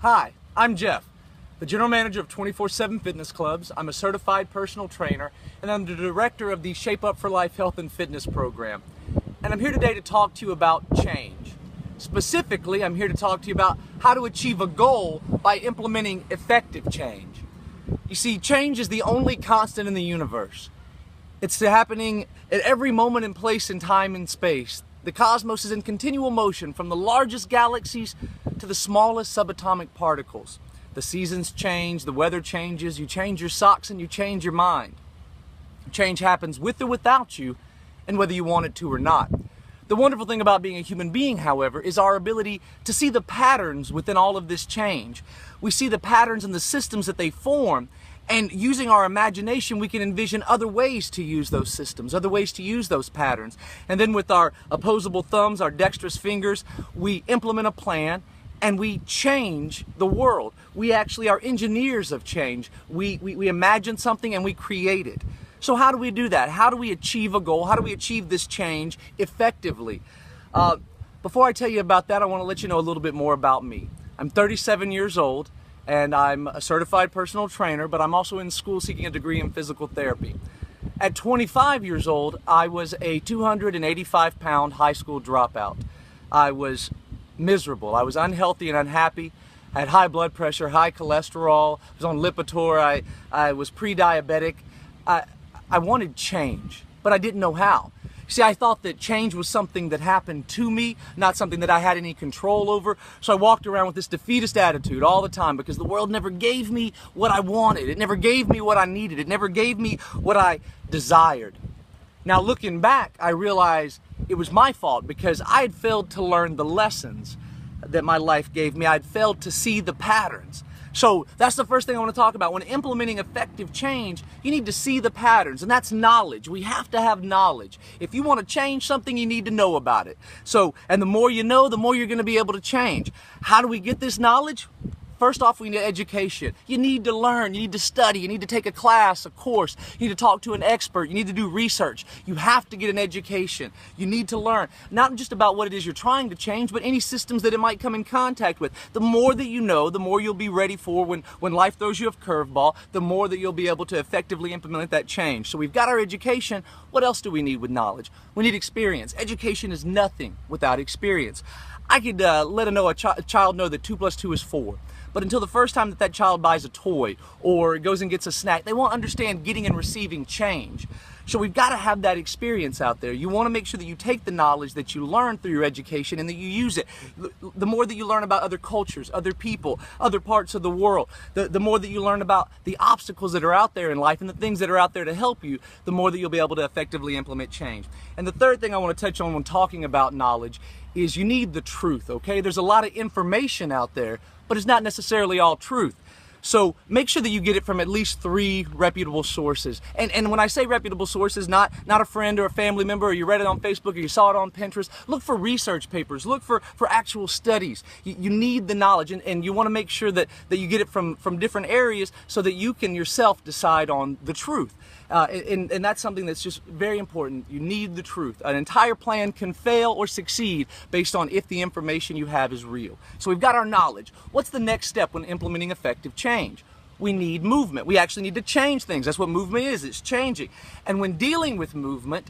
Hi, I'm Jeff, the General Manager of 24/7 Fitness Clubs. I'm a certified personal trainer, and I'm the Director of the Shape Up for Life Health and Fitness program. And I'm here today to talk to you about change. Specifically, I'm here to talk to you about how to achieve a goal by implementing effective change. You see, change is the only constant in the universe. It's happening at every moment and place in time and space. The cosmos is in continual motion, from the largest galaxies to the smallest subatomic particles. The seasons change, the weather changes, you change your socks and you change your mind. Change happens with or without you, and whether you want it to or not. The wonderful thing about being a human being, however, is our ability to see the patterns within all of this change. We see the patterns and the systems that they form, and using our imagination, we can envision other ways to use those systems, other ways to use those patterns. And then with our opposable thumbs, our dexterous fingers, we implement a plan and we change the world. We actually are engineers of change. We imagine something and we create it. So how do we do that? How do we achieve a goal? How do we achieve this change effectively? Before I tell you about that, I want to let you know a little bit more about me. I'm 37 years old. And I'm a certified personal trainer, but I'm also in school seeking a degree in physical therapy. At 25 years old, I was a 285-pound high school dropout. I was miserable. I was unhealthy and unhappy. I had high blood pressure, high cholesterol. I was on Lipitor. I was pre-diabetic. I wanted change, but I didn't know how. See, I thought that change was something that happened to me, not something that I had any control over. So I walked around with this defeatist attitude all the time because the world never gave me what I wanted. It never gave me what I needed. It never gave me what I desired. Now, looking back, I realized it was my fault because I had failed to learn the lessons that my life gave me. I had failed to see the patterns. So that's the first thing I want to talk about. When implementing effective change, you need to see the patterns, and that's knowledge. We have to have knowledge. If you want to change something, you need to know about it. And the more you know, the more you're going to be able to change. How do we get this knowledge? First off, we need education. You need to learn, you need to study, you need to take a class, a course, you need to talk to an expert, you need to do research. You have to get an education. You need to learn, not just about what it is you're trying to change, but any systems that it might come in contact with. The more that you know, the more you'll be ready for when life throws you a curveball, the more that you'll be able to effectively implement that change. So we've got our education. What else do we need with knowledge? We need experience. Education is nothing without experience. I could let a child know that 2 + 2 is 4. But until the first time that child buys a toy or goes and gets a snack, they won't understand getting and receiving change. So we've got to have that experience out there. You want to make sure that you take the knowledge that you learn through your education and that you use it. The more that you learn about other cultures, other people, other parts of the world, the more that you learn about the obstacles that are out there in life and the things that are out there to help you, the more that you'll be able to effectively implement change. And the third thing I want to touch on when talking about knowledge is you need the truth, okay? There's a lot of information out there, but it's not necessarily all truth. So make sure that you get it from at least 3 reputable sources. And when I say reputable sources, not a friend or a family member, or you read it on Facebook or you saw it on Pinterest. Look for research papers. Look for actual studies. You need the knowledge, and you want to make sure that you get it from different areas so that you can yourself decide on the truth. And that's something that's just very important. You need the truth. An entire plan can fail or succeed based on if the information you have is real. So we've got our knowledge. What's the next step when implementing effective change? We need movement. We actually need to change things. That's what movement is. It's changing. And when dealing with movement,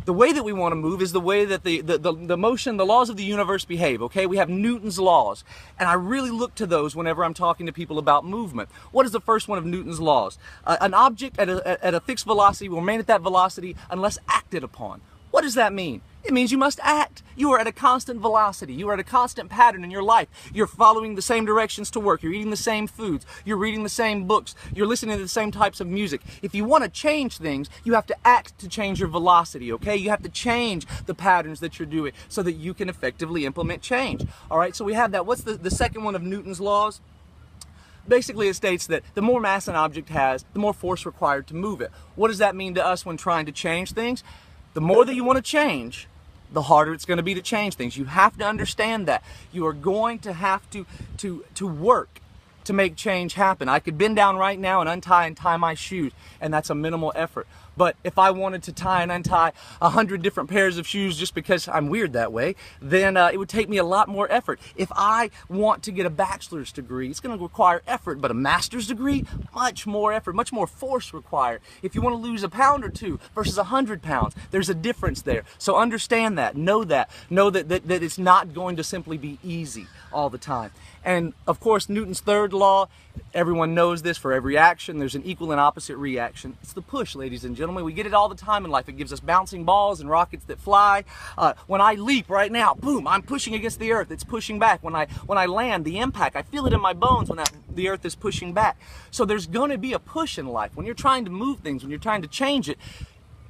the way that we want to move is the way that the motion, the laws of the universe behave, okay? We have Newton's laws, and I really look to those whenever I'm talking to people about movement. What is the first one of Newton's laws? An object at a fixed velocity will remain at that velocity unless acted upon. What does that mean? It means you must act. You are at a constant velocity. You are at a constant pattern in your life. You're following the same directions to work. You're eating the same foods. You're reading the same books. You're listening to the same types of music. If you want to change things, you have to act to change your velocity, okay? You have to change the patterns that you're doing so that you can effectively implement change. All right, so we have that. What's the second one of Newton's laws? Basically, it states that the more mass an object has, the more force required to move it. What does that mean to us when trying to change things? The more that you want to change, the harder it's going to be to change things. You have to understand that. You are going to have to work to make change happen. I could bend down right now and untie and tie my shoes, and that's a minimal effort. But if I wanted to tie and untie 100 different pairs of shoes just because I'm weird that way, then it would take me a lot more effort. If I want to get a bachelor's degree, it's going to require effort, but a master's degree, much more effort, much more force required. If you want to lose a pound or two versus 100 pounds, there's a difference there. So understand that, know that it's not going to simply be easy all the time. And of course, Newton's third law, everyone knows this: for every action, there's an equal and opposite reaction. It's the push, ladies and gentlemen. We get it all the time in life. It gives us bouncing balls and rockets that fly. When I leap right now, boom, I'm pushing against the earth. It's pushing back. When I land, the impact, I feel it in my bones when the earth is pushing back. So there's going to be a push in life. When you're trying to move things, when you're trying to change it,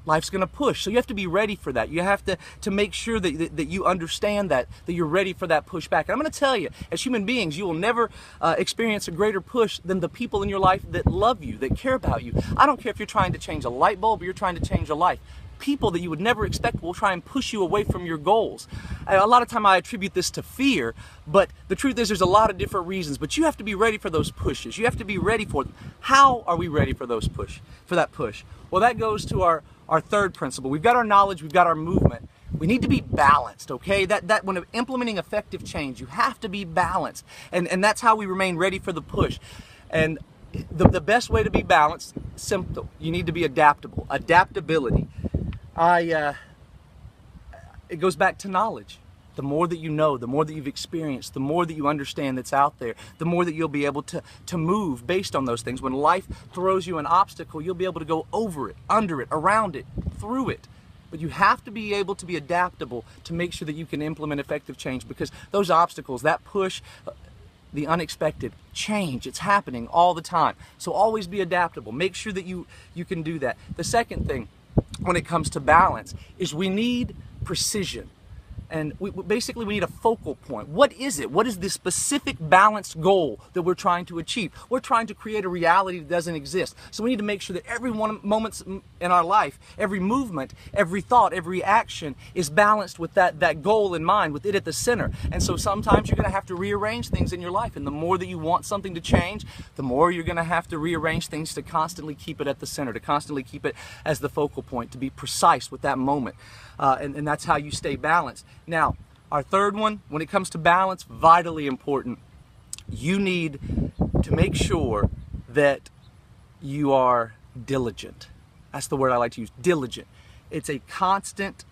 life's going to push. So you have to be ready for that. You have to make sure that you understand that you're ready for that pushback. And I'm going to tell you, as human beings, you will never experience a greater push than the people in your life that love you, that care about you. I don't care if you're trying to change a light bulb or you're trying to change a life. People that you would never expect will try and push you away from your goals. A lot of time I attribute this to fear, but the truth is there's a lot of different reasons. But you have to be ready for those pushes. You have to be ready for them. How are we ready for that push? Well, that goes to our third principle. We've got our knowledge, we've got our movement. We need to be balanced, okay? That when implementing effective change, you have to be balanced. And that's how we remain ready for the push. And the best way to be balanced, simple. You need to be adaptable. Adaptability. It goes back to knowledge. The more that you know, the more that you've experienced, the more that you understand that's out there, the more that you'll be able to move based on those things. When life throws you an obstacle, you'll be able to go over it, under it, around it, through it. But you have to be able to be adaptable to make sure that you can implement effective change, because those obstacles, that push, the unexpected, change, it's happening all the time. So always be adaptable. Make sure that you can do that. The second thing when it comes to balance is we need precision. And we need a focal point. What is it? What is the specific balanced goal that we're trying to achieve? We're trying to create a reality that doesn't exist. So we need to make sure that every moment in our life, every movement, every thought, every action is balanced with that goal in mind, with it at the center. And so sometimes you're going to have to rearrange things in your life. And the more that you want something to change, the more you're going to have to rearrange things to constantly keep it at the center, to constantly keep it as the focal point, to be precise with that moment. And that's how you stay balanced. Now, our third one, when it comes to balance, vitally important. You need to make sure that you are diligent. That's the word I like to use, diligent. It's a constant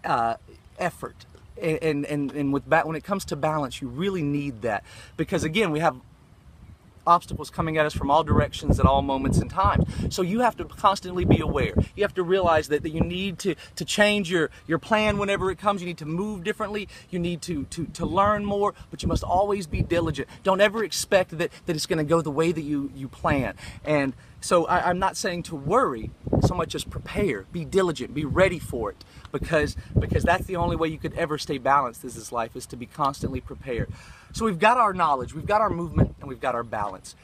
effort. And when it comes to balance, you really need that. Because again, we have obstacles coming at us from all directions at all moments in time. So you have to constantly be aware. You have to realize that you need to change your plan whenever it comes. You need to move differently. You need to learn more, but you must always be diligent. Don't ever expect that it's going to go the way that you plan. And so I'm not saying to worry so much as prepare, be diligent, be ready for it, because that's the only way you could ever stay balanced in this life, is to be constantly prepared. So we've got our knowledge, we've got our movement, and we've got our balance.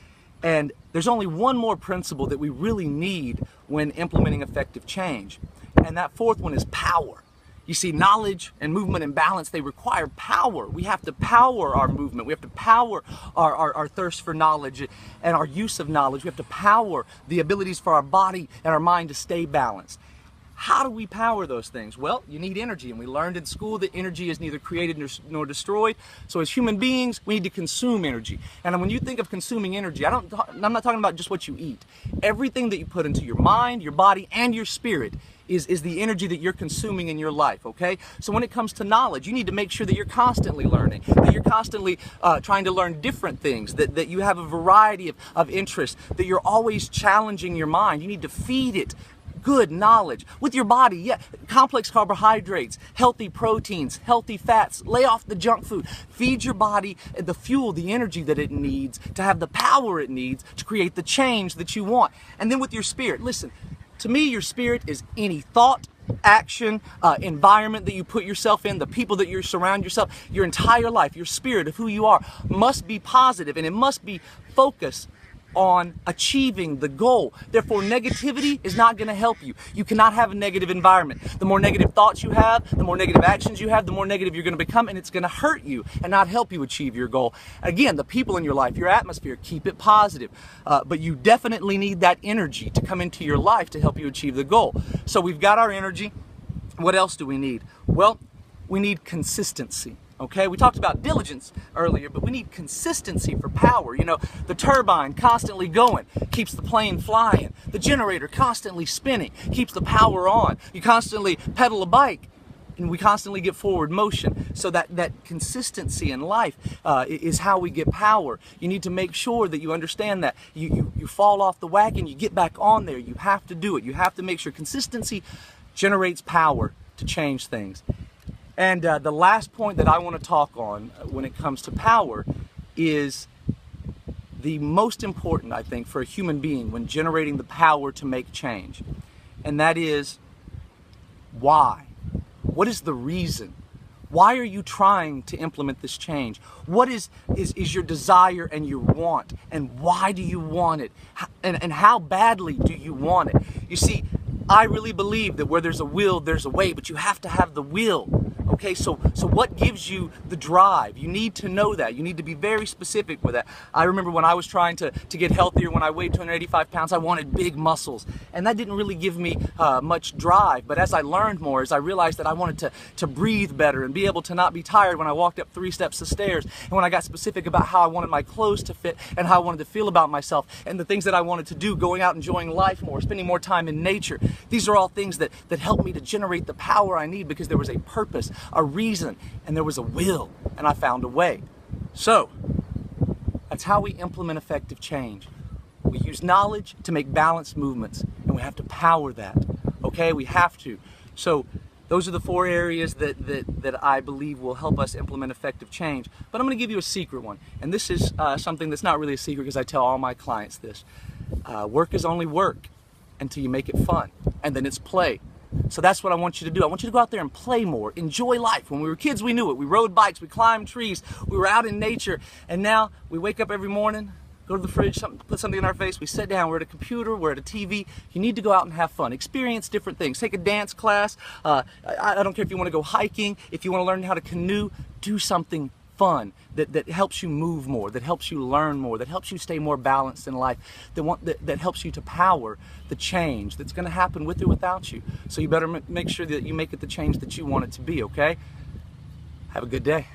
And there's only one more principle that we really need when implementing effective change. And that fourth one is power. You see, knowledge and movement and balance, they require power. We have to power our movement. We have to power our thirst for knowledge and our use of knowledge. We have to power the abilities for our body and our mind to stay balanced. How do we power those things? Well, you need energy, and we learned in school that energy is neither created nor destroyed. So as human beings, we need to consume energy. And when you think of consuming energy, I'm not talking about just what you eat. Everything that you put into your mind, your body, and your spirit is the energy that you're consuming in your life, okay? So when it comes to knowledge, you need to make sure that you're constantly learning, that you're constantly trying to learn different things, that you have a variety of interests, that you're always challenging your mind. You need to feed it good knowledge with your body. Yeah, complex carbohydrates, healthy proteins, healthy fats. Lay off the junk food. Feed your body the fuel, the energy that it needs to have the power it needs to create the change that you want. And then with your spirit, listen, to me, your spirit is any thought, action, environment that you put yourself in, the people that you surround yourself, your entire life, your spirit of who you are must be positive, and it must be focused on achieving the goal. Therefore, negativity is not going to help you. You cannot have a negative environment. The more negative thoughts you have, the more negative actions you have, the more negative you're going to become, and it's going to hurt you and not help you achieve your goal. Again, the people in your life, your atmosphere, keep it positive. But you definitely need that energy to come into your life to help you achieve the goal. So we've got our energy. What else do we need? Well, we need consistency. Okay, we talked about diligence earlier, but we need consistency for power. You know, the turbine constantly going keeps the plane flying. The generator constantly spinning keeps the power on. You constantly pedal a bike and we constantly get forward motion. So that consistency in life is how we get power. You need to make sure that you understand that. You fall off the wagon, you get back on there. You have to do it. You have to make sure consistency generates power to change things. And the last point that I want to talk on when it comes to power is the most important, I think, for a human being when generating the power to make change. And that is why? What is the reason? Why are you trying to implement this change? What is your desire and your want? And why do you want it? And how badly do you want it? You see, I really believe that where there's a will, there's a way, but you have to have the will. Okay, so what gives you the drive? You need to know that. You need to be very specific with that. I remember when I was trying to get healthier, when I weighed 285 pounds, I wanted big muscles. And that didn't really give me much drive. But as I learned more, as I realized that I wanted to breathe better and be able to not be tired when I walked up 3 steps of stairs, and when I got specific about how I wanted my clothes to fit and how I wanted to feel about myself and the things that I wanted to do, going out enjoying life more, spending more time in nature. These are all things that helped me to generate the power I need because there was a purpose, a reason, and there was a will, and I found a way. So that's how we implement effective change. We use knowledge to make balanced movements, and we have to power that. Okay, we have to. So those are the 4 areas that I believe will help us implement effective change. But I'm going to give you a secret one, and this is something that's not really a secret because I tell all my clients this. Work is only work until you make it fun, and then it's play. So that's what I want you to do. I want you to go out there and play more. Enjoy life. When we were kids, we knew it. We rode bikes, we climbed trees, we were out in nature. And now we wake up every morning, go to the fridge, put something in our face, we sit down, we're at a computer, we're at a TV. You need to go out and have fun. Experience different things. Take a dance class. I don't care if you want to go hiking, if you want to learn how to canoe, do something fun that helps you move more, that helps you learn more, that helps you stay more balanced in life, that helps you to power the change that's going to happen with or without you. So you better make sure that you make it the change that you want it to be, okay? Have a good day.